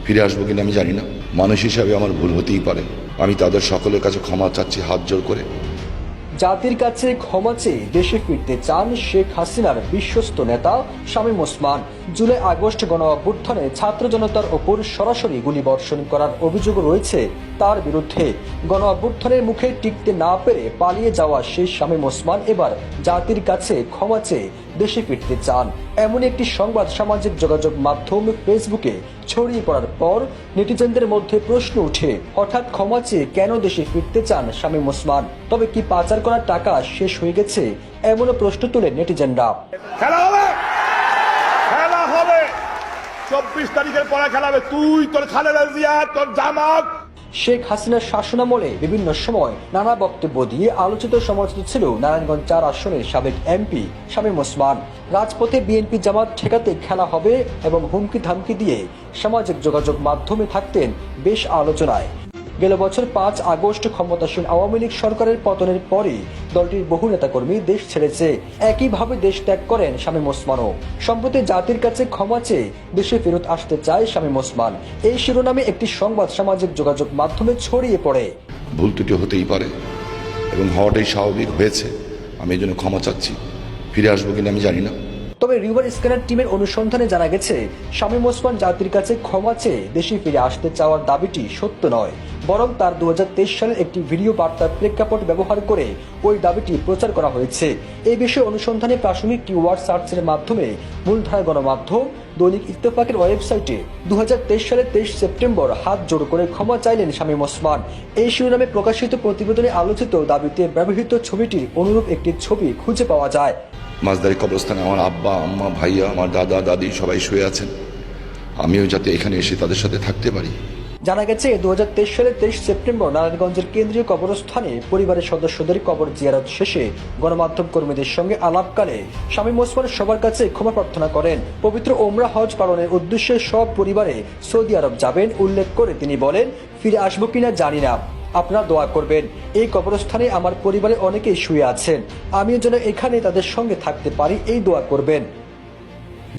ফিরে আসবো কিনা আমি জানি না। মানুষ হিসাবে আমার ভুল হতেই পারে। আমি তাদের সকলের কাছে ক্ষমা চাচ্ছি হাত জোর করে। জাতির কাছে ক্ষমা চেয়ে দেশে ফিরতে চান শেখ হাসিনার বিশ্বস্ত নেতা শামীম ওসমান। জুলাই আগস্ট গণ অভ্যুত্থানে ছাত্র জনতার ওপর সরাসরি গুলিবর্ষণ করার অভিযোগ রয়েছে তার বিরুদ্ধে। গণ অভ্যুত্থানের মুখে টিকতে না পেরে পালিয়ে যাওয়া সেই শামীম ওসমান এবার জাতির কাছে ক্ষমা চেয়ে দেশে ফিরতে চান। এমন একটি সংবাদ সামাজিক যোগাযোগ মাধ্যম ফেসবুকে ছড়িয়ে পড়ার পর নেটিজেনদের মধ্যে প্রশ্ন উঠে, হঠাৎ ক্ষমা চেয়ে কেন দেশে ফিরতে চান শামীম ওসমান? তবে কি পাচার করা টাকা শেষ হয়ে গেছে? এমনও প্রশ্ন তুলে নেটিজেনরা। খেলা হবে, খেলা হবে, 24 তারিখের পরে খেলা হবে। তুই তোর খালেদা জিয়া, তোর জামাত। শেখ হাসিনার শাসনামলে বিভিন্ন সময় নানা বক্তব্য দিয়ে আলোচিত সমালোচিত ছিল নারায়ণগঞ্জ 4 আসনের সাবেক এমপি শামীম ওসমান। রাজপথে বিএনপি জামাত ঠেকাতে খেলা হবে এবং হুমকি ধামকি দিয়ে সামাজিক যোগাযোগ মাধ্যমে থাকতেন বেশ আলোচনায়। গেল বছর 5 আগস্ট ক্ষমতাসীন আওয়ামী লীগ সরকারের পতনের পরে দলটির বহু নেতাকর্মী দেশ ছেড়েছে। একইভাবে দেশ ত্যাগ করেন শামীম ওসমানও। সম্প্রতি জাতির কাছে ক্ষমা চেয়ে দেশে ফেরত আসতে চায় শামীম ওসমান। এই শিরোনামে একটি সংবাদ সামাজিক যোগাযোগ মাধ্যমে ছড়িয়ে পড়ে। ভুল ত্রুটি হতেই পারে এবং হওয়াটাই স্বাভাবিক হয়েছে। আমি এই জন্য ক্ষমা চাচ্ছি। ফিরে আসবো কিনা আমি জানি না। তবে রিভার স্ক্যানার টিমের অনুসন্ধানে জানা গেছে শামীম ওসমান জাতির কাছে ক্ষমা চেয়ে দেশে ফিরে আসতে চাওয়ার দাবিটি সত্য নয়, বরং তার 2023 সালের একটি ভিডিও বার্তার প্রেক্ষাপট ব্যবহার করে ওই দাবিটি প্রচার করা হয়েছে। এই বিষয়ে অনুসন্ধানে প্রাথমিক কিওয়ার্ড সার্চের মাধ্যমে মূলধারা গণমাধ্যম দৈনিক ইত্তেফাকের ওয়েবসাইটে 2023 সালের 23 সেপ্টেম্বর হাত জোড় করে ক্ষমা চাইলেন শামীম ওসমান। এই শিরোনামে প্রকাশিত প্রতিবেদনে আলোচিত দাবিতে ব্যবহৃত ছবিটির অনুরূপ একটি ছবি খুঁজে পাওয়া যায়। মাঝদারি কবরস্থানে আমার আব্বা আম্মা ভাইয়া আমার দাদা দাদি সবাই শুয়ে আছেন। আমিও যাতে এখানে এসে তাদের সাথে থাকতে পারি। জানা গেছে 2023 সালের 23 সেপ্টেম্বর নারায়ণগঞ্জের কেন্দ্রীয় কবরস্থানে পরিবারের সদস্যদের কবর জিয়ারত শেষে গণমাধ্যম কর্মীদের সঙ্গে আলাপকালে শামীম ওসমান সবার কাছে ক্ষমা প্রার্থনা করেন। পবিত্র ওমরা হজ পালনের উদ্দেশ্যে সব পরিবারে সৌদি আরব যাবেন উল্লেখ করে তিনি বলেন, ফিরে আসবো কিনা জানি না, আপনারা দোয়া করবেন। এই কবরস্থানে আমার পরিবারে অনেকেই শুয়ে আছেন, আমিও যেন এখানে তাদের সঙ্গে থাকতে পারি, এই দোয়া করবেন।